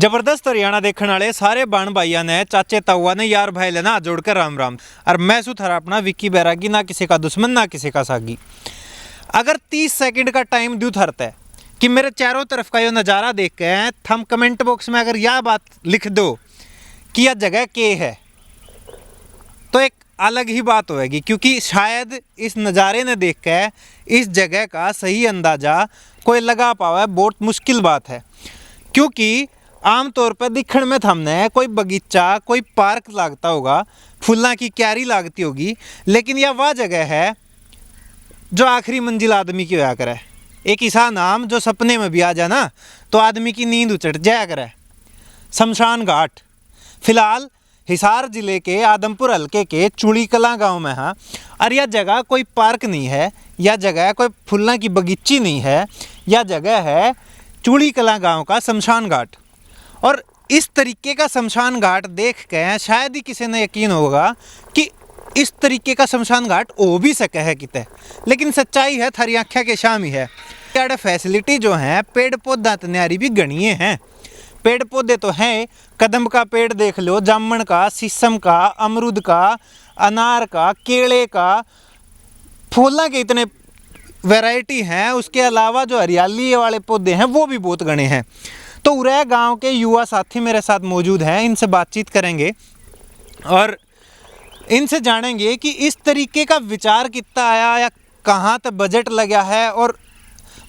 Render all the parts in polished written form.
जबरदस्त हरियाणा देखने वाले सारे बाण भाइयों ने, चाचे ताऊआ ने, यार भाई लेना हाथ जोड़कर राम राम। और मैं सु थारा अपना विक्की बैरागी, ना किसी का दुश्मन ना किसी का सागी। अगर 30 सेकंड का टाइम दूं थरता है कि मेरे चारों तरफ का ये नज़ारा देख के थम कमेंट बॉक्स में अगर यह बात लिख दो कि यह जगह के है, तो एक अलग ही बात होगी, क्योंकि शायद इस नज़ारे ने देख के इस जगह का सही अंदाज़ा कोई लगा पावा, बहुत मुश्किल बात है। क्योंकि आमतौर पर दिखण में हमने कोई बगीचा, कोई पार्क लागता होगा, फूलों की क्यारी लागती होगी, लेकिन यह वह जगह है जो आखिरी मंजिल आदमी की होया करे। एक ऐसा नाम जो सपने में भी आ जाना तो आदमी की नींद उचट जाया करे, शमशान घाट। फिलहाल हिसार जिले के आदमपुर हल्के के चूड़ी कलां गांव में है। और यह जगह कोई पार्क नहीं है, यह जगह कोई फूलों की बगीची नहीं है, यह जगह है चूड़ी कलां गांव का शमशान घाट। और इस तरीके का शमशान घाट देख के शायद ही किसी ने यकीन होगा कि इस तरीके का शमशान घाट हो भी सके है किते, लेकिन सच्चाई है थारी आँखें के शाम ही है। यार फैसिलिटी जो है, पेड़ पौधा तन्यारी भी गणिये हैं। पेड़ पौधे तो हैं, कदम का पेड़ देख लो, जामुन का, शीशम का, अमरूद का, अनार का, केले का, फूलों के इतने वैरायटी हैं। उसके अलावा जो हरियाली वाले पौधे हैं वो भी बहुत गणे हैं। तो उरैया गांव के युवा साथी मेरे साथ मौजूद हैं, इनसे बातचीत करेंगे और इनसे जानेंगे कि इस तरीके का विचार कितना आया या कहाँ तक बजट लगा है, और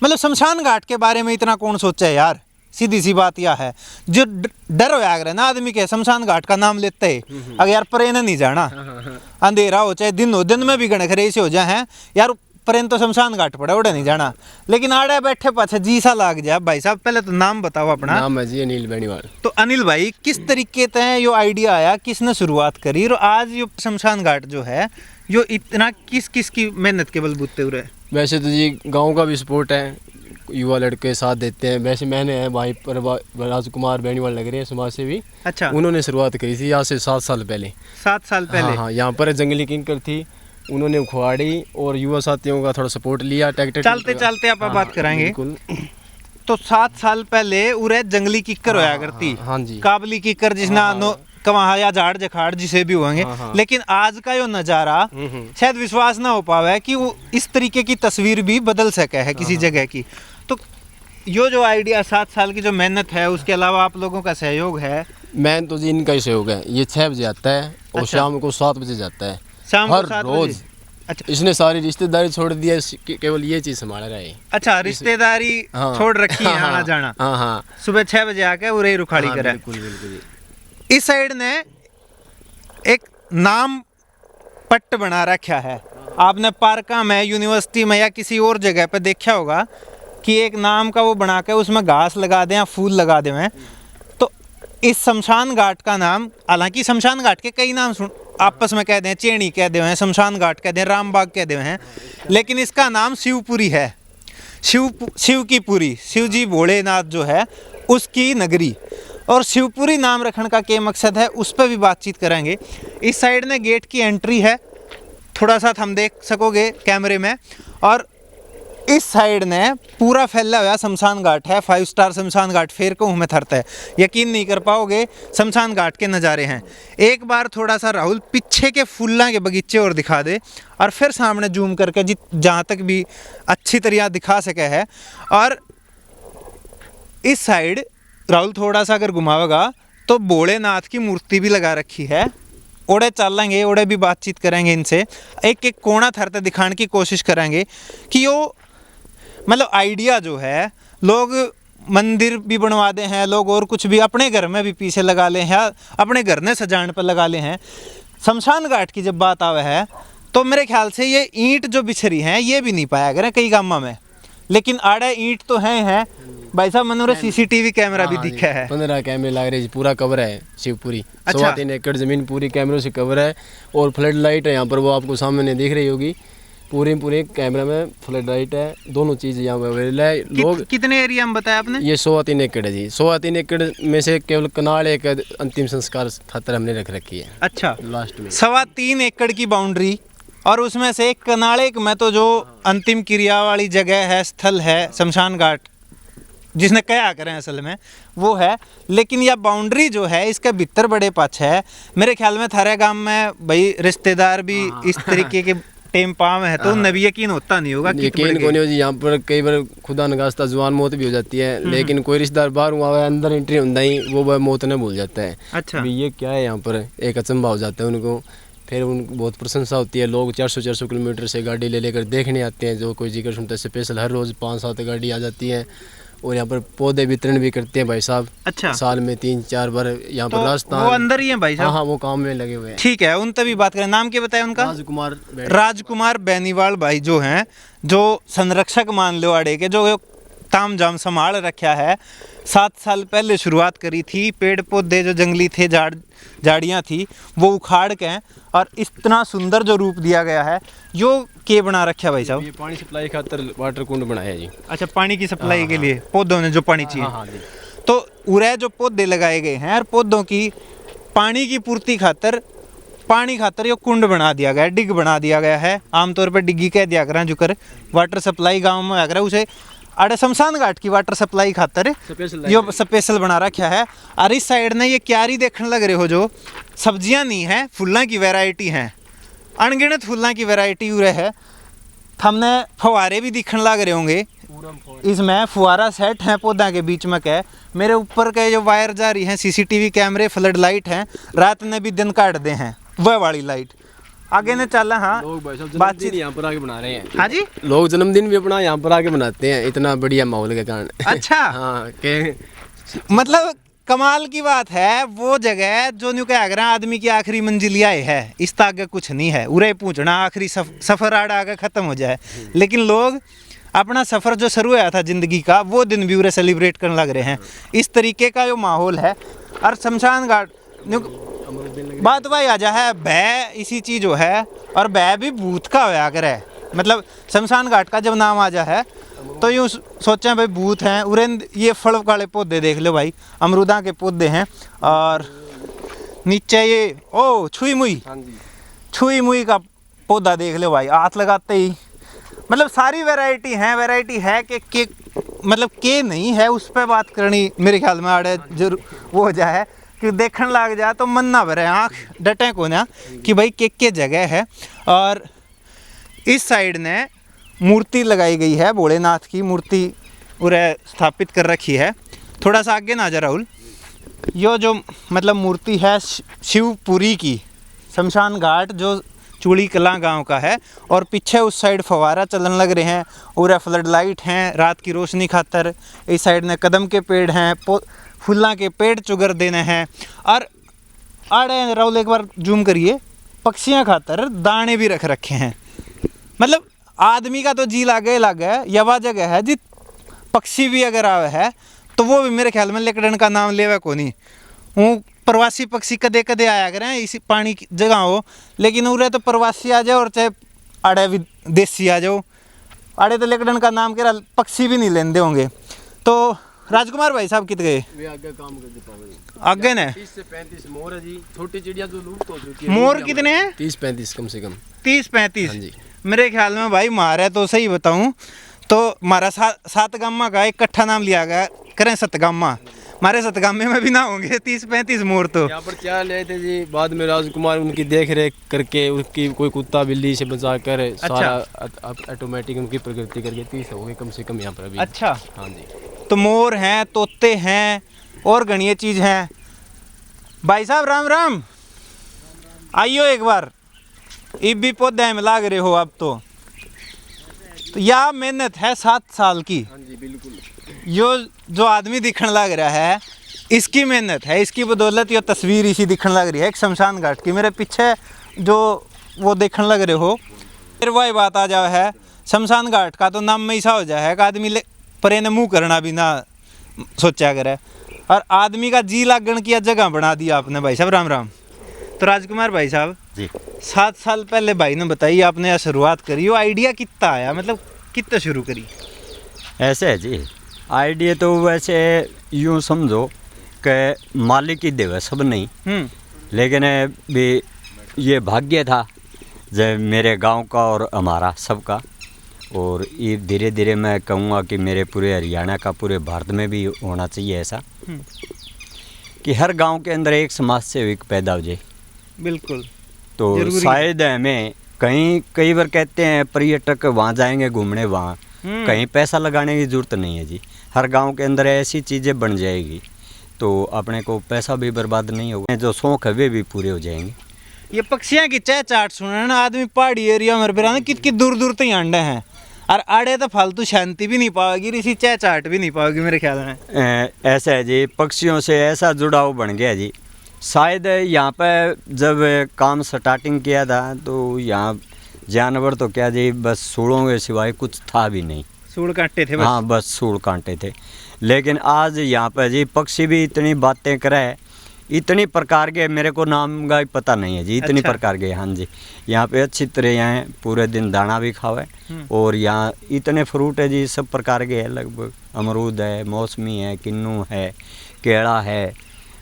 मतलब शमशान घाट के बारे में इतना कौन सोचा है यार। सीधी सी बात यह है, जो डर होया करे ना आदमी के शमशान घाट का नाम लेते है, अगर यार परे नहीं जाना, अंधेरा हो चाहे दिन हो, दिन में भी गणखरे से हो जाए हैं यार, परेन तो शमशान घाट पड़ा, उड़े नहीं जाना। लेकिन आड़े बैठे पाछे जी सा लाग जाए। भाई साहब पहले तो नाम बताओ अपना। नाम है जी अनिल बेनीवाल। तो अनिल भाई, किस तरीके से यो आइडिया आया, किसने शुरुआत करी, और आज यो शमशान घाट जो है यो इतना किस किस की मेहनत के बलबूते उड़े? वैसे तो जी गांव का भी सपोर्ट है, युवा लड़के साथ देते हैं। वैसे मैंने है भाई राजकुमार बेनीवाल लग रहे हैं समाज से भी। अच्छा। उन्होंने शुरुआत करी थी आज से 7 साल पहले। 7 साल पहले? हाँ, यहाँ पर जंगली किंकर थी, उन्होंने उखवाड़ी और युवा साथियों का थोड़ा सपोर्ट लिया। ट्रैक्टर चलते चलते आप बात कराएंगे। तो 7 साल पहले उरे जंगली किक्कर होया करती। हाँ जी, काबली किक्कर जिसना कवहा या झाड़ जखाड़ जिसे भी होंगे। लेकिन आज का यो नज़ारा शायद विश्वास ना हो पावे कि वो इस तरीके की तस्वीर भी बदल सके है किसी जगह की। तो यो जो आइडिया, 7 साल की जो मेहनत है, उसके अलावा आप लोगों का सहयोग है? मैं तो जी इनका ही सहयोग है। ये 6 बजे आता है और शाम को 7 बजे जाता है, शाम हर को 7 रोज। बजे? अच्छा। इसने सारी रिश्तेदारी छोड़ दिया, केवल ये चीज संभाल रहा है। अच्छा, रिश्तेदारी छोड़ रखी है, आना जाना। हाँ हाँ, सुबह 6 बजे आके उरे रुखाड़ी करे। बिल्कुल बिल्कुल। इस साइड ने एक नाम पट्ट बना रखा है। आपने पार्का में, यूनिवर्सिटी में या किसी और जगह पे देखा होगा कि एक नाम का वो बना के उसमें घास लगा दें या फूल लगा दें। तो इस शमशान घाट का नाम, हालांकि शमशान घाट के कई नाम आपस में कह दें, चेणी कह दे हैं, शमशान घाट कह दें, रामबाग कह दे हैं, लेकिन इसका नाम शिवपुरी है। शिव की पुरी, शिव जी भोलेनाथ जो है उसकी नगरी। और शिवपुरी नाम रखने का क्या मकसद है, उस पर भी बातचीत करेंगे। इस साइड में गेट की एंट्री है, थोड़ा सा हम देख सकोगे कैमरे में। और इस साइड ने पूरा फैला हुआ शमशान घाट है। 5 स्टार शमशान घाट फेर को हमें थरता है, यकीन नहीं कर पाओगे, शमशान घाट के नज़ारे हैं। एक बार थोड़ा सा राहुल पीछे के फूलों के बगीचे और दिखा दे, और फिर सामने जूम करके जहाँ तक भी अच्छी तरह दिखा सके है। और इस साइड राहुल थोड़ा सा अगर घुमावेगा तो भोलेनाथ की मूर्ति भी लगा रखी है। ओड़े चलेंगे, ओड़े भी बातचीत करेंगे इनसे, एक एक कोना थरते दिखाने की कोशिश करेंगे कि यो मतलब आइडिया जो है, लोग मंदिर भी बनवा दे हैं, लोग और कुछ भी अपने घर में भी पीछे लगा ले हैं, अपने घर ने सजाने पर लगा ले हैं। शमशान घाट की जब बात आवे है तो मेरे ख्याल से ये ईंट जो बिछरी हैं ये भी नहीं पाया करें कई गाँव में, लेकिन आड़े ईंट तो हैं। भाई साहब मनोरे सीसीटीवी कैमरा भी दिखा है, 15 कैमरे लग रहे, पूरा कवर है शिवपुरी। अच्छा। 3.25 एकड़ जमीन पूरी कैमरों से कवर है, और फ्लड लाइट है यहाँ पर, वो आपको सामने दिख रही होगी। पूरे कैमरा में फ्लड लाइट है, दोनों चीज़ यहाँ पर अवेलेबल है। लोग कितने एरिया में बताया आपने? ये 3.25 एकड़ है जी। 3.25 एकड़ में से केवल कनाल एक अंतिम संस्कार खातर हमने रख रखी है। अच्छा, लास्ट में 3.25 एकड़ की बाउंड्री, और उसमें से एक कनाले में तो जो अंतिम क्रिया वाली जगह है, स्थल है शमशान घाट, जिसने कया करें असल में वो है। लेकिन यह बाउंड्री जो है इसके भीतर बड़े पक्ष है। मेरे ख्याल में थारे गांव में भाई रिश्तेदार भी इस तरीके के टेम पाम है तो उन्हें भी यकीन होता नहीं होगा। यकीन को नहीं हो जी, यहाँ पर कई बार खुदा नगास्ता जुबान मौत भी हो जाती है, लेकिन कोई रिश्तेदार बाहर हुआ है अंदर एंट्री होता ही वो मौत ने भूल जाता है। अच्छा, अभी ये क्या है, यहाँ पर एक अचंभा हो जाता है उनको। फिर उनको बहुत प्रशंसा होती है, लोग 400 किलोमीटर से गाड़ी ले लेकर देखने आते हैं। जो कोई जिक्र सुनता है स्पेशल हर रोज़ 5-7 गाड़ी आ जाती है। और यहाँ पर पौधे वितरण भी करते हैं भाई साहब। अच्छा, साल में 3-4 बार यहाँ पर राजस्थान। वो अंदर ही है भाई साहब? हाँ, वो काम में लगे हुए हैं। ठीक है, उन तभी बात करें। नाम क्या बताया उनका? राजकुमार बेनीवाल भाई जो हैं, जो संरक्षक मान लो आड़े के, जो ताम जाम संभाल रखा है। 7 साल पहले शुरुआत करी थी। पेड़ पौधे जो जंगली थे, झाड़ियाँ थी, वो उखाड़ के और इतना सुंदर जो रूप दिया गया है। यो के बना रखा है भाई साहब? ये पानी सप्लाई खातर वाटर कुंड बनाया है जी। अच्छा, पानी की सप्लाई के लिए पौधों ने जो पानी चाहिए। हाँ जी। तो उरे जो पौधे लगाए गए हैं और पौधों की पानी की पूर्ति खातर, पानी खातर ये कुंड बना दिया गया है, डिग बना दिया गया है। आमतौर पर डिग्गी कह दिया करें जो कर वाटर सप्लाई गाँव में अगर उसे अरे शमशान घाट की वाटर सप्लाई खातर यो स्पेशल बना रखा है। और इस साइड ने ये क्यारी देखने लग रहे हो, जो सब्जियां नहीं है, फूलों की वैरायटी है, अनगिनत फूलों की वैरायटी उरे है। हमने फवारे भी दिखने लग रहे होंगे इसमें। फुहारा सेट है पौधा के बीच में के। मेरे ऊपर के जो वायर जा रही हैं, सीसीटीवी कैमरे, फ्लड लाइट हैं, रात में भी दिन काट दे हैं वह वाली लाइट। आगे ने चला। हाँ, बातचीत यहाँ पर आके बना रहे हैं। हाँ जी, लोग जन्मदिन भी अपना यहाँ पर आके मनाते हैं, इतना बढ़िया माहौल के कारण। अच्छा। हाँ, के मतलब कमाल की बात है। वो जगह जो न्यू क्या अगर आदमी की आखिरी मंजिल आए है, इस तक आगे कुछ नहीं है। उरे पूछना आखिरी सफर आड़ा आगे खत्म हो जाए, लेकिन लोग अपना सफर जो शुरू हुआ था जिंदगी का, वो दिन भी उरे सेलिब्रेट करने लग रहे हैं। इस तरीके का जो माहौल है। और शमशान घाट बात भाई आ जा है, भय इसी चीज जो है, और भय भी भूत का होया करे। मतलब शमशान घाट का जब नाम आ जा है तो यूँ सोचें भाई भूत हैं। उरेंद ये फल वाले पौधे देख लो भाई, अमरूदा के पौधे हैं। और नीचे ये छुई मुई का पौधा देख लो भाई, हाथ लगाते ही। मतलब सारी वैरायटी है कि मतलब के नहीं है, उस पर बात करनी मेरे ख्याल में आड़े जरूर वो हो जाए कि देखने लग जाए तो मन ना भरे, आँख डटे को ना कि भाई के जगह है। और इस साइड ने मूर्ति लगाई गई है, भोलेनाथ की मूर्ति उरे स्थापित कर रखी है। थोड़ा सा आगे ना जा राहुल, यो जो मतलब मूर्ति है शिवपुरी की, शमशान घाट जो चूड़ी कला गांव का है। और पीछे उस साइड फवारा चलन लग रहे हैं, उरे फ्लड लाइट हैं रात की रोशनी खातर। इस साइड ने कदम के पेड़ हैं, फूलों के पेड़ चुगर देने हैं। और आड़े राहुल एक बार जूम करिए, पक्षियाँ खातर दाने भी रख रखे हैं। मतलब आदमी का तो जी लागे यवा जगह है जी, पक्षी भी अगर आवे है तो वो भी मेरे ख्याल में लेकड़न का नाम लेवे को नहीं। वो प्रवासी पक्षी कदे कदे आया करें इसी पानी की जगह हो, लेकिन उरे तो प्रवासी आ जाओ और चाहे आड़े भी देसी आ जाओ, आड़े तो लेकड़न का नाम कह रहा पक्षी भी नहीं लेंदे होंगे। तो राजकुमार भाई साहब कित गए? आगे काम कर देता हूँ आगे ने 30 से 35 मोर है जी। छोटी चिड़िया जो लुप्त हो चुकी है। मोर कितने हैं? 30-35 कम से कम। 30-35? हाँ जी। मेरे ख्याल में भाई मारे तो सही बताऊं तो हमारा सातगामा का एक कट्ठा नाम लिया गया करें सतगामा। हमारे सतगामे में भी ना होंगे 30-35 मोर। तो यहाँ पर क्या ले थे जी, बाद में राजकुमार उनकी देख रेख करके, उनकी कोई कुत्ता बिल्ली से बचा कर सारा ऑटोमेटिक उनकी प्रकृति करके 30 हो गए कम से कम यहाँ पर अभी। अच्छा। हाँ जी। तो मोर हैं, तोते हैं और गणिये चीज हैं। भाई साहब राम राम, आइयो एक बार। इब भी पौधे में लाग रहे हो अब तो यह मेहनत है 7 साल की। हाँ जी बिल्कुल। यो जो आदमी दिखने लग रहा है इसकी मेहनत है, इसकी बदौलत ये तस्वीर इसी दिखने लग रही है एक शमशान घाट की। मेरे पीछे जो वो देखने लग रहे हो, फिर वही बात आ जाए है शमशान घाट का तो नाम में ऐसा हो जाए कि आदमी परे ने मुँह करना भी ना सोचा करे। और आदमी का जी लागण की जगह बना दिया आपने भाई साहब। राम राम। तो राजकुमार भाई साहब जी, 7 साल पहले भाई ने बताइए आपने यह शुरुआत करी, वो आइडिया कितना आया, मतलब कितना शुरू करी? ऐसे है जी। आइडिया तो वैसे यूँ समझो कि मालिक ही देवे सब नहीं, लेकिन भी ये भाग्य था जब मेरे गांव का और हमारा सबका। और ये धीरे धीरे मैं कहूँगा कि मेरे पूरे हरियाणा का, पूरे भारत में भी होना चाहिए ऐसा कि हर गांव के अंदर एक समाज सेवक पैदा हो जाए। बिल्कुल। तो जरूरी है। शायद हमें कई बार कहते हैं पर्यटक वहाँ जाएंगे घूमने, वहाँ कहीं पैसा लगाने की जरूरत नहीं है जी। हर गांव के अंदर ऐसी चीज़ें बन जाएगी तो अपने को पैसा भी बर्बाद नहीं होगा, जो शौक है वे भी पूरे हो जाएंगे। ये पक्षियां की चहचहाट सुने ना, आदमी पहाड़ी एरिया में फिर कितनी दूर दूर तक अंडे हैं, और आड़े तो फालतू शांति भी नहीं पाओगी, इसी चहचहाट भी नहीं पाओगी मेरे ख्याल में। ऐसा है जी, पक्षियों से ऐसा जुड़ाव बन गया जी। शायद यहाँ पे जब काम स्टार्टिंग किया था तो यहाँ जानवर तो क्या जी, बस सूढ़ों के सिवाय कुछ था भी नहीं। सूढ़ कांटे थे बस। हाँ, बस सूढ़ कांटे थे। लेकिन आज यहाँ पे जी पक्षी भी इतनी बातें करे, इतनी प्रकार के, मेरे को नाम का पता नहीं है जी, इतनी अच्छा। प्रकार के। हाँ जी, यहाँ पे अच्छी तरह यहाँ पूरे दिन दाना भी खावे, और यहाँ इतने फ्रूट है जी, सब प्रकार के है लगभग। अमरूद है, मौसमी है, किन्नू है, केला है।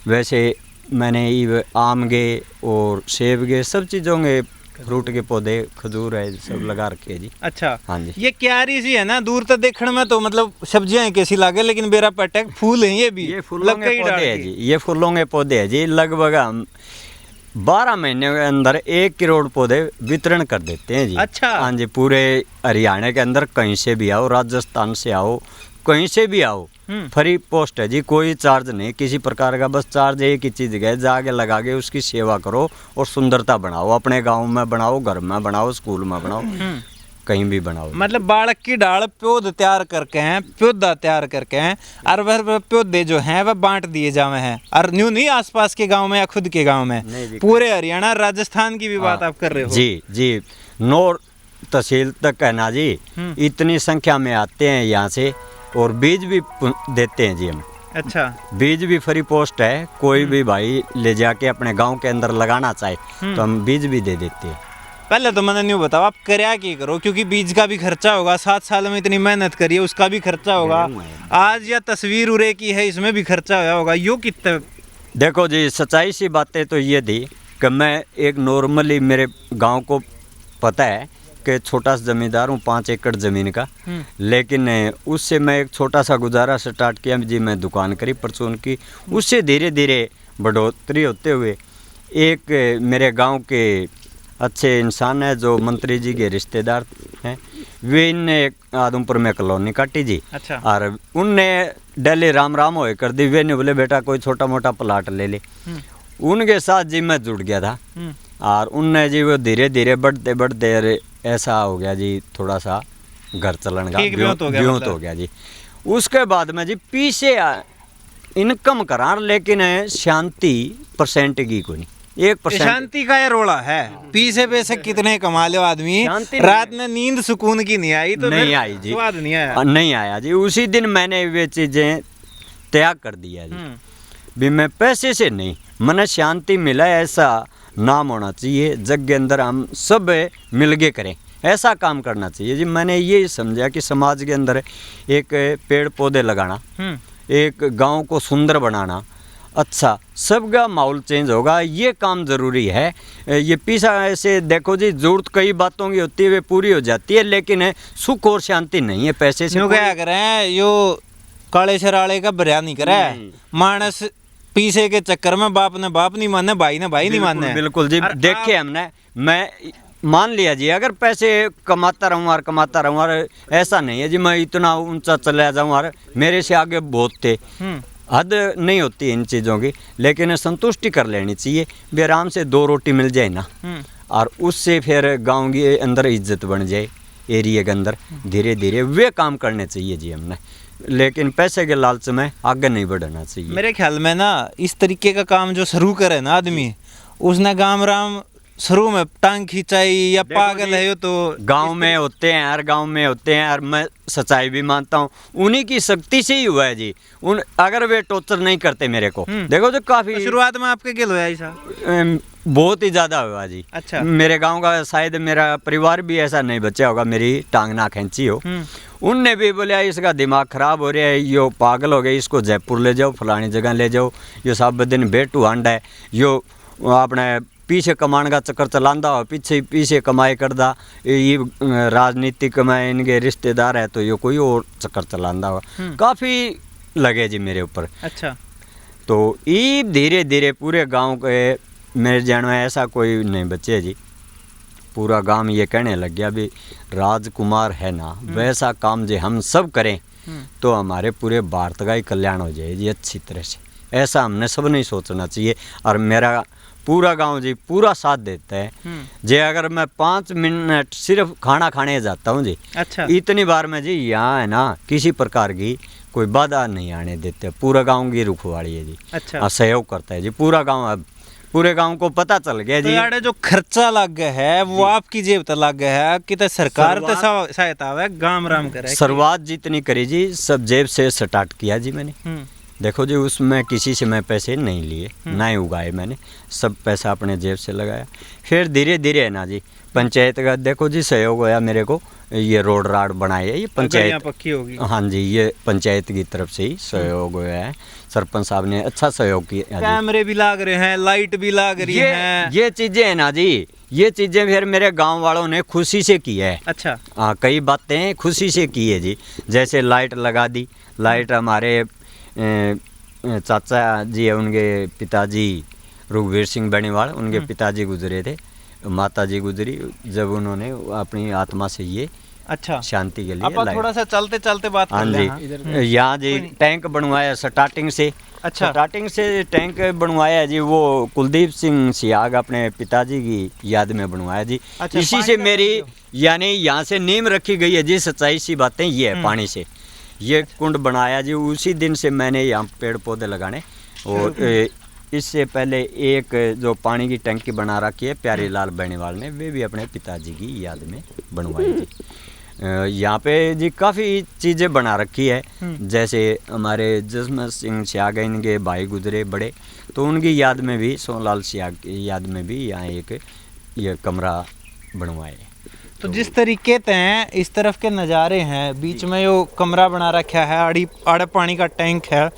वैसे मैंने ये आम के और सेब के सब चीज़ों के फ्रूट के पौधे, खजूर है, सब लगा रखे है जी। अच्छा। हाँ जी। ये क्यारी सी है ना, दूर तक देखने में तो मतलब सब्जियां हैं कैसी लागे, लेकिन बेरा पटक फूल हैं ये भी। ये फूलों के पौधे है जी, ये फूलों के पौधे है जी। लगभग हम 12 महीने के अंदर 1 करोड़ पौधे वितरण कर देते हैं जी। अच्छा। हाँ जी, पूरे हरियाणा के अंदर कहीं से भी आओ, राजस्थान से आओ, कहीं से भी आओ, फ्री पोस्ट है जी, कोई चार्ज नहीं किसी प्रकार का। बस चार्ज एक ही चीज़ है, जाके लगा के उसकी सेवा करो और सुंदरता बनाओ। अपने गांव में बनाओ, घर में बनाओ, स्कूल में बनाओ, कहीं भी बनाओ। मतलब बालक की डाल पौध तैयार करके हैं, पौधा तैयार करके हैं, और वह पौधे जो हैं वह बांट दिए जावे हैं, और न्यू नहीं आसपास के गांव में या खुद के गांव में, पूरे हरियाणा राजस्थान की भी बात आप कर रहे हो। जी जी, 9 तहसील तक है ना जी, इतनी संख्या में आते हैं यहाँ से, और बीज भी देते हैं जी हम। अच्छा। बीज भी फ्री पोस्ट है, कोई भी भाई ले जाके अपने गांव के अंदर लगाना चाहे तो हम बीज भी दे देते हैं। पहले तो मैंने न्यू बताओ आप क्या की करो, क्योंकि बीज का भी खर्चा होगा, 7 साल में इतनी मेहनत करिए, उसका भी खर्चा होगा। आज या तस्वीर उरे की है, इसमें भी खर्चा हुआ होगा, यो कितना। देखो जी, सच्चाई सी बातें तो ये थी कि मैं एक नॉर्मली, मेरे गांव को पता है कि छोटा सा जमींदार हूँ, 5 एकड़ ज़मीन का, लेकिन उससे मैं एक छोटा सा गुजारा स्टार्ट किया जी। मैं दुकान करी परचून की, उससे धीरे धीरे बढ़ोतरी होते हुए एक मेरे गांव के अच्छे इंसान है जो मंत्री जी के रिश्तेदार हैं, वे इनने एक आदमपुर में कॉलोनी काटी जी। अच्छा। और उनने डेली राम राम होए कर दी, वे ने बोले बेटा कोई छोटा मोटा प्लाट ले ले। उनके साथ जी मैं जुड़ गया था, और उनने जी वो धीरे धीरे बढ़ते बढ़ते ऐसा हो गया जी, थोड़ा सा घर चलन का ब्योंत हो गया जी। उसके बाद में जी पीछे इनकम करा, लेकिन शांति परसेंट की कोई नहीं, 1%। शांति का ये रोड़ा है, पीछे पैसे कितने कमा लो आदमी, रात में नींद सुकून की नहीं आई तो नहीं आई जी, स्वाद नहीं आया। नहीं आया जी। उसी दिन मैंने वे चीजें त्याग कर दिया जी, भी मैं पैसे से नहीं, मन शांति मिला ऐसा नाम होना चाहिए जग के अंदर, हम सब मिल के करें, ऐसा काम करना चाहिए जी। मैंने ये समझा कि समाज के अंदर एक पेड़ पौधे लगाना, एक गांव को सुंदर बनाना, अच्छा सबका माहौल चेंज होगा, ये काम ज़रूरी है। ये पीछा ऐसे देखो जी, जरूरत कई बातों की होती है, वे पूरी हो जाती है, लेकिन सुख और शांति नहीं है पैसे से। क्या करें, यो काले शराले का बरिया नहीं करे मानस, पीछे के चक्कर में बाप ने बाप नहीं माने, भाई ने भाई नहीं माने। बिल्कुल जी, देखे हमने, मैं मान लिया जी, अगर पैसे कमाता रहूँ और कमाता रहूँ, और ऐसा नहीं है जी मैं इतना ऊंचा चला जाऊँ, और मेरे से आगे बहुत थे, हद नहीं होती इन चीज़ों की, लेकिन संतुष्टि कर लेनी चाहिए, भी आराम से 2 रोटी मिल जाए ना, और उससे फिर गांव के अंदर इज्जत बन जाए, एरिया के अंदर धीरे धीरे वे काम करने चाहिए जी हमने, लेकिन पैसे के लालच में आगे नहीं बढ़ना चाहिए। मेरे ख्याल में ना इस तरीके का काम जो शुरू करे ना आदमी, उसने गाम राम शुरू में टांग खिंचाई या पागल है तो गांव में होते हैं, हर गांव में होते हैं, और मैं सच्चाई भी मानता हूँ, उन्हीं की शक्ति से ही हुआ है जी। उन अगर वे टॉर्चर नहीं करते मेरे को, देखो जो काफी शुरुआत में आपके क्या हुआ ऐसा, बहुत ही ज्यादा हुआ जी। अच्छा। मेरे गांव का शायद मेरा परिवार भी ऐसा नहीं बचा होगा, मेरी टांग ना खींची हो। उनने भी बोला इसका दिमाग खराब हो रहा है, यो पागल हो गया, इसको जयपुर ले जाओ, फलानी जगह ले जाओ, यो सब दिन बेटू हांड है, यो अपने पीछे कमाने का चक्कर चलांदा हो, पीछे पीछे कमाई करदा, ये राजनीतिक कमाए इनके रिश्तेदार है तो ये कोई और चक्कर चलांदा हो, काफ़ी लगे जी मेरे ऊपर। अच्छा। तो ये धीरे धीरे पूरे गांव के मेरे जान में ऐसा कोई नहीं बचे जी, पूरा गांव ये कहने लग गया भी राजकुमार है ना, वैसा काम जो हम सब करें तो हमारे पूरे भारत का ही कल्याण हो जाए जी अच्छी तरह से। ऐसा हमने सब नहीं सोचना चाहिए। और मेरा पूरा गांव जी पूरा साथ देता है जी। अगर मैं 5 मिनट सिर्फ खाना खाने जाता हूँ जी, अच्छा। इतनी बार में जी यहाँ है ना किसी प्रकार की कोई बाधा नहीं आने देते। पूरा गांव की रुखवाड़ी है जी। अच्छा। और सहयोग करता है जी पूरा गांव। अब पूरे गांव को पता चल गया तो जी। यार जो खर्चा लग गया है वो आपकी जेब तक लग गया है कि सरकार तो सहायता है गांव राम करे। शुरुआत जितनी करी जी सब जेब से स्टार्ट किया जी मैंने। देखो जी उसमें किसी से मैं पैसे नहीं लिए, ना ही उगाए मैंने, सब पैसा अपने जेब से लगाया। फिर धीरे धीरे है ना जी पंचायत का देखो जी सहयोग होया मेरे को, ये रोड राड बनाए है ये पंचायत पक्की होगी। हाँ जी ये पंचायत की तरफ से ही सहयोग होया है। सरपंच साहब ने अच्छा सहयोग किया। कैमरे भी लाग रहे हैं, लाइट भी लाग रही है, ये चीजें है ना जी, ये चीजें फिर मेरे गांव वालों ने खुशी से की है। अच्छा। हाँ कई बातें खुशी से की है जी, जैसे लाइट लगा दी। लाइट हमारे चाचा जी है, उनके पिताजी रघुवीर सिंह बेनीवाल, उनके पिताजी गुजरे थे, माता जी गुजरी जब उन्होंने अपनी आत्मा से ये अच्छा शांति के लिए आप थोड़ा सा चलते चलते बात हाँ कर जी। यहाँ जी टैंक बनवाया स्टार्टिंग से। अच्छा। स्टार्टिंग से टैंक बनवाया जी, वो कुलदीप सिंह सियाग अपने पिताजी की याद में बनवाया जी। अच्छा, इसी से मेरी यानी यहाँ से नींव रखी गई है जी। सच्चाई सी बातें ये है, पानी से ये कुंड बनाया जी। उसी दिन से मैंने यहाँ पेड़ पौधे लगाने। और इससे पहले एक जो पानी की टंकी बना रखी है प्यारे लाल बेनीवाल ने, वे भी अपने पिताजी की याद में बनवाई थी। यहाँ पे जी काफ़ी चीज़ें बना रखी है, जैसे हमारे जसमत सिंह सियाग इनके भाई गुजरे बड़े, तो उनकी याद में भी सोनलाल सियाग की याद में भी यहाँ एक ये कमरा बनवाए। तो जिस तरीके से इस तरफ के नज़ारे हैं, बीच में जो कमरा बना रखा है, आड़े पानी का टैंक है,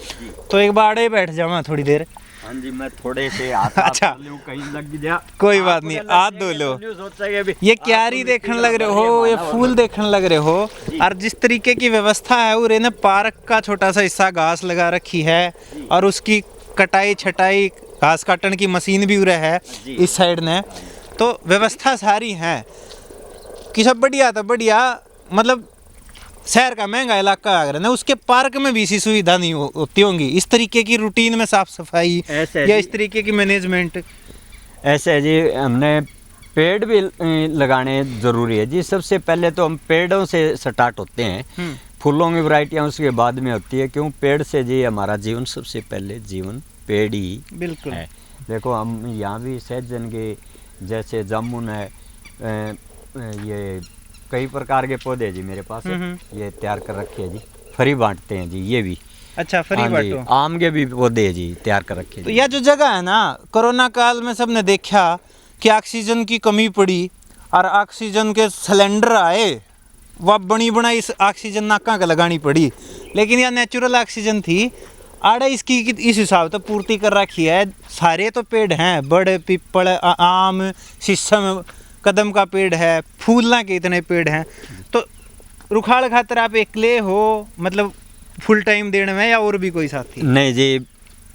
तो एक बार आड़े बैठ जाऊँ थोड़ी देर। हाँ जी मैं थोड़े से अच्छा कहीं लग जा, कोई बात नहीं, हाथ धो लो। ये क्यारी देखने लग रहे हो, ये फूल देखने लग रहे हो, और जिस तरीके की व्यवस्था है उरे ने पार्क का छोटा सा हिस्सा घास लगा रखी है, और उसकी कटाई छटाई घास काटने की मशीन भी उरे है इस साइड ने। तो व्यवस्था सारी है कि सब बढ़िया था बढ़िया। मतलब शहर का महंगा इलाका अगर ना, उसके पार्क में भी इसी सुविधा नहीं होती होंगी, इस तरीके की रूटीन में साफ सफाई या इस तरीके की मैनेजमेंट। ऐसे है जी, हमने पेड़ भी लगाने ज़रूरी है जी। सबसे पहले तो हम पेड़ों से स्टार्ट होते हैं, फूलों की वैरायटियाँ उसके बाद में होती है। क्यों पेड़ से जी हमारा जीवन, सबसे पहले जीवन पेड़ ही बिल्कुल है। देखो हम यहाँ भी सहजन के जैसे जामुन है, ये कई प्रकार के पौधे जी मेरे पास है, ये तैयार कर रखे हैं जी। फरी बांटते हैं जी ये भी। अच्छा फरी बांटो। आम के भी पौधे जी तैयार कर रखे हैं। तो यह जो जगह है ना, कोरोना काल में सबने देखा कि ऑक्सीजन की कमी पड़ी और ऑक्सीजन के सिलेंडर आए, वह बनी बनाई इस ऑक्सीजन नाका का लगानी पड़ी, लेकिन यह नेचुरल ऑक्सीजन थी। आड़े इसकी इस हिसाब से पूर्ति कर रखी है। सारे तो पेड़ हैं, बड़े पीपल, आम, शीशम, कदम का पेड़ है, फूलना के इतने पेड़ हैं। तो रुखाड़ खातर आप अकेले हो, मतलब फुल टाइम देने में, या और भी कोई साथी? नहीं जी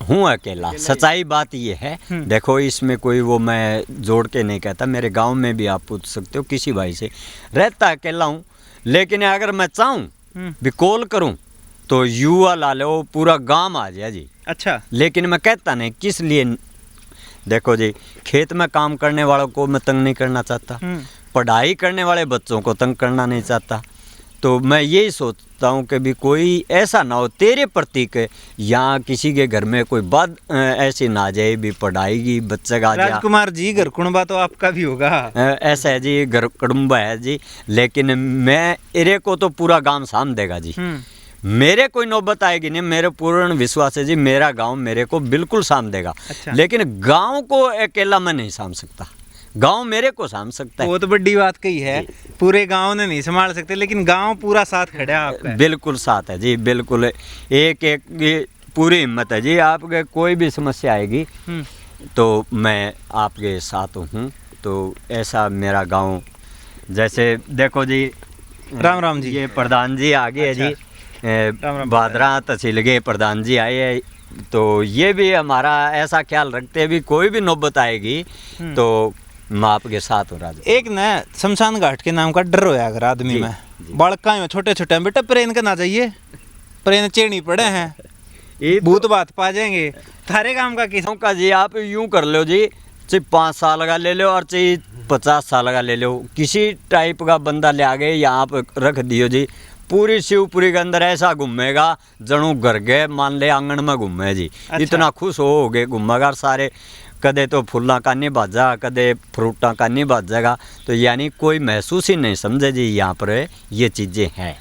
हूँ अकेला। सच्चाई बात ये है, देखो इसमें कोई वो मैं जोड़ के नहीं कहता। मेरे गांव में भी आप पूछ सकते हो किसी भाई से, रहता अकेला हूँ, लेकिन अगर मैं चाहूँ भी कॉल करूँ तो युवा ला लो पूरा गांव आ जाए जी। अच्छा। लेकिन मैं कहता नहीं किस लिए। देखो जी खेत में काम करने वालों को मैं तंग नहीं करना चाहता, पढ़ाई करने वाले बच्चों को तंग करना नहीं चाहता। तो मैं यही सोचता हूँ कि भी कोई ऐसा ना हो तेरे प्रति के यहाँ किसी के घर में कोई बात ऐसी ना जाए भी पढ़ाई की बच्चे का। राजकुमार जी घर कुड़ुंबा तो आपका भी होगा। ऐसा है जी, घर कुड़ुंबा है जी, लेकिन मैं इरे को तो पूरा गांव साम देगा जी। मेरे कोई नौबत आएगी नहीं, मेरे पूर्ण विश्वास है जी, मेरा गांव मेरे को बिल्कुल साम देगा। अच्छा। लेकिन गांव को अकेला मैं नहीं साम सकता, गांव मेरे को साम सकता है। वो तो बड़ी बात कही है, पूरे गांव ने नहीं संभाल सकते, लेकिन गांव पूरा साथ खड़ा है आपका। बिल्कुल साथ है जी, बिल्कुल एक एक पूरी हिम्मत है जी। आपके कोई भी समस्या आएगी, तो मैं आपके साथ हूँ। तो ऐसा मेरा गांव, जैसे देखो जी, राम राम जी। ये प्रधान जी आगे है जी, राम राम। भादरा तहसील के प्रधान जी आए हैं। तो ये भी हमारा ऐसा ख्याल रखते हैं, भी कोई भी नौबत आएगी तो मैं आपके साथ हो राजा। एक न शमशान घाट के नाम का डर होया अगर आदमी जी, में, जी। बड़का में छोटे छोटे बेटा प्रेन का ना जाइए, प्रेन चेड़ी पड़े हैं, ये भूत बात पा जाएंगे। थारे काम का किस का जी आप यूं कर लो जी, चाहे 5 साल का ले लो और चाहे 50 साल का ले लो, किसी टाइप का बंदा ले आगे यहाँ पे रख दियो जी, पूरी शिवपुरी के अंदर ऐसा घूमेगा जणू घर गए, मान ले आंगन में घूमे जी। अच्छा। इतना खुश हो गए घूमेगा सारे, कदे तो फुल्ला का नहीं बाजा, कदे फ्रूटा का नहीं बाजेगा। तो यानी कोई महसूस ही नहीं समझे जी यहाँ पर ये चीज़ें हैं।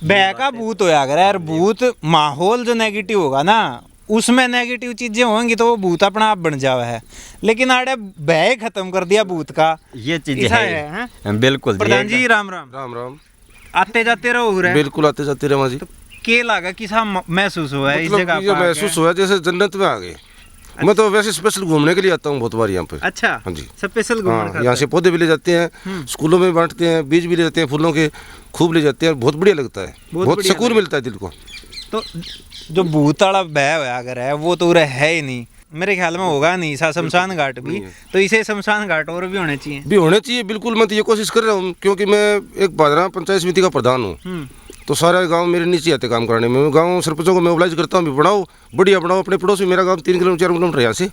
बह का भूत होया अगर यार, भूत माहौल जो नेगेटिव होगा ना उसमें नेगेटिव चीजें होंगी तो वो भूत अपना आप बन जावा है, लेकिन आड़े बह खत्म कर दिया भूत का, ये चीज़ें ऐसा है, हैं? बिल्कुल प्रधान जी राम राम। राम राम। आते जाते रहो रहे बिल्कुल आते जाते रहे जी। तो के लगा किसा महसूस हुआ है इस मतलब जगह ये पर महसूस आके? हुआ जैसे जन्नत में आ गए। मैं तो वैसे स्पेशल घूमने के लिए आता हूँ बहुत बार यहाँ पे। अच्छा, हाँ जी। स्पेशल घूमने हाँ, खातिर। यहाँ से पौधे भी ले जाते हैं, स्कूलों में भी बांटते हैं, बीज भी ले जाते हैं फूलों के, खूब ले जाते हैं, बहुत बढ़िया लगता है, बहुत बढ़िया सुकून लगता मिलता है दिल को। तो जो भूत वाला बह होया अगर है वो तो उरे है ही नहीं, मेरे ख्याल में होगा नहीं सा शमशान घाट भी, तो इसे शमशान घाट और भी होने चाहिए। भी होने चाहिए बिल्कुल। मैं तो ये कोशिश कर रहा हूँ क्योंकि मैं एक भादरा पंचायत समिति का प्रधान हूँ, तो सारा गांव मेरे नीचे आते काम कराने में। गांव सरपंचों को मैं मोबिलाइज करता हूँ, बनाओ बढ़िया बनाओ। अपने पड़ोस में मेरा गांव 3 किलोमीटर 4 किलोमीटर यहाँ से,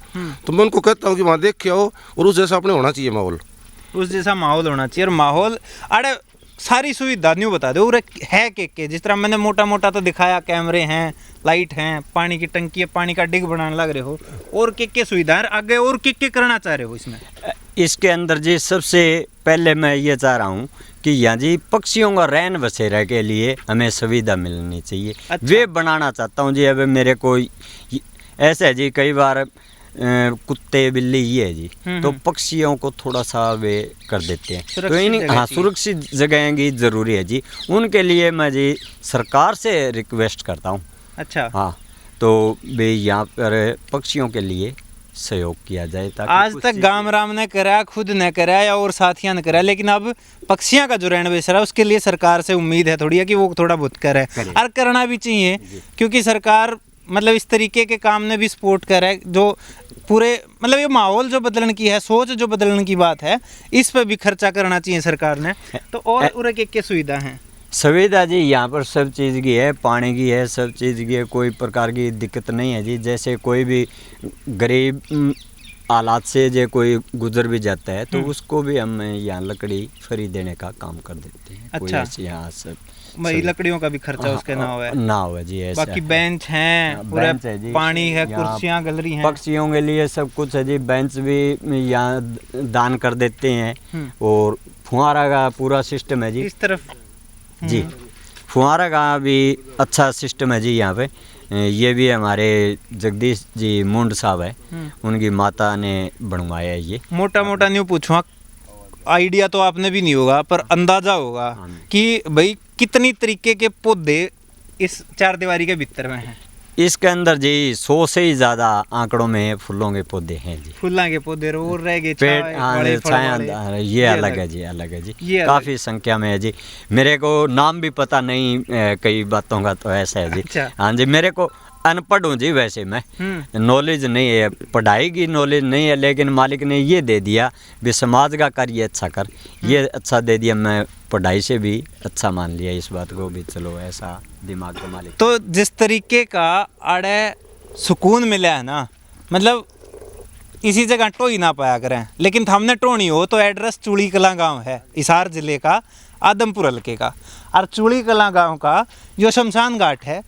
तो मैं उनको कहता हूँ कि वहाँ देख के आओ और उस जैसा अपने होना चाहिए माहौल। उस जैसा माहौल होना चाहिए। और माहौल अरे सारी सुविधा न्यू बता दो उरे है के जिस तरह मैंने मोटा मोटा तो दिखाया, कैमरे हैं, लाइट हैं, पानी की टंकी है, पानी का डिग बनाने लग रहे हो, और के सुविधा है आगे, और के करना चाह रहे हो इसमें? इसके अंदर जी सबसे पहले मैं ये चाह रहा हूँ कि यहाँ जी पक्षियों का रैन बसेरा के लिए हमें सुविधा मिलनी चाहिए। अच्छा। वे बनाना चाहता हूँ जी। अब मेरे को ऐसा है जी, कई बार कुत्ते बिल्ली ये है जी, तो पक्षियों को थोड़ा सा वे कर देते हैं। तो इन हाँ सुरक्षित जगह की जरूरी है जी, उनके लिए मैं जी सरकार से रिक्वेस्ट करता हूँ। अच्छा, हाँ, तो वे यहाँ पर पक्षियों के लिए सहयोग किया जाए ताकि आज कुछ तक चीज़ें- गांव राम ने करा, खुद ने करा या और साथियों ने करा, लेकिन अब पक्षियों का जो रहन बसेरा है उसके लिए सरकार से उम्मीद है थोड़ी है कि वो थोड़ा बहुत करे, और करना भी चाहिए, क्योंकि सरकार मतलब इस तरीके के काम ने भी सपोर्ट कर है, जो पूरे मतलब ये माहौल जो बदलने की है, सोच जो बदलने की बात है, इस पर भी खर्चा करना चाहिए सरकार ने। तो और उरे के सुविधा हैं? सुविधा जी यहाँ पर सब चीज़ की है, पानी की है, सब चीज़ की है, कोई प्रकार की दिक्कत नहीं है जी। जैसे कोई भी गरीब हालात से जो कोई गुजर भी जाता है तो उसको भी हम यहाँ लकड़ी फ्री देने का काम कर देते हैं। कोई अच्छा। ऐसे यहाँ सब भाई लकड़ियों का भी खर्चा उसके ना हुआ है? ना हुआ जी, ऐसा बाकी है। बेंच हैं, पूरा बेंच है जी, पानी है, यहाँ कुर्सियां गैलरी हैं। पक्षियों के लिए सब कुछ है जी। बेंच भी यहाँ दान कर देते हैं, और फुहारा का पूरा सिस्टम है जी इस तरफ जी। फुहारा का भी अच्छा सिस्टम है जी यहाँ पे। ये भी हमारे जगदीश जी मुंड साहब है, उनकी माता ने बनवाया है ये। मोटा मोटा न्यू पूछूं, आइडिया तो आपने भी नहीं होगा पर अंदाजा होगा कि भाई कितनी तरीके के पौधे इस चार दीवारी के भीतर में हैं? इसके अंदर जी 100 से ही ज़्यादा आंकड़ों में फूलों के पौधे हैं जी। फूलों के पौधे और रह गए पेड़ छाए, हाँ, बड़े फल छाया वाले। ये अलग है जी, अलग है जी, ये अलग। काफ़ी संख्या में है जी। मेरे को नाम भी पता नहीं कई बातों का, तो ऐसा है जी। अच्छा। हाँ जी, मेरे को अनपढ़ हूँ जी वैसे मैं, नॉलेज नहीं है, पढ़ाई की नॉलेज नहीं है, लेकिन मालिक ने ये दे दिया भी समाज का कार्य अच्छा कर, ये अच्छा दे दिया। मैं पढ़ाई से भी अच्छा मान लिया इस बात को भी, चलो ऐसा दिमाग का मालिक। तो जिस तरीके का आड़े सुकून मिला है ना, मतलब इसी जगह टो ही ना पाया करें, लेकिन हमने टोनी हो तो एड्रेस चूड़ी कला गांव है, हिसार जिले का आदमपुर हल्के का। और चूड़ी कला गांव का जो शमशान घाट है,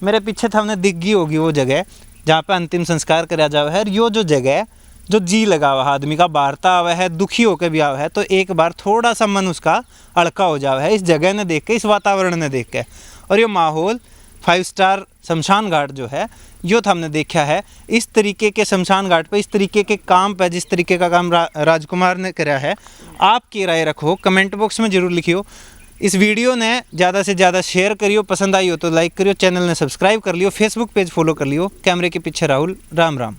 मेरे पीछे था हमने दिग्गी होगी वो जगह जहाँ पे अंतिम संस्कार करा जावा है। यो जो जगह जो जी लगा हुआ है, आदमी का बारता आवा है, दुखी होकर भी आवा है, तो एक बार थोड़ा सा मन उसका अड़का हो जावा है इस जगह ने देख के, इस वातावरण ने देख के। और ये माहौल 5 स्टार शमशान घाट जो है यो तो हमने देखा है। इस तरीके के शमशान घाट पे, इस तरीके के काम पे, जिस तरीके का काम राजकुमार ने करा है, आपकी राय रखो, कमेंट बॉक्स में जरूर लिखियो। इस वीडियो ने ज़्यादा से ज़्यादा शेयर करियो, पसंद आई हो तो लाइक करियो, चैनल ने सब्सक्राइब कर लियो, फेसबुक पेज फॉलो कर लियो। कैमरे के पीछे राहुल, राम राम।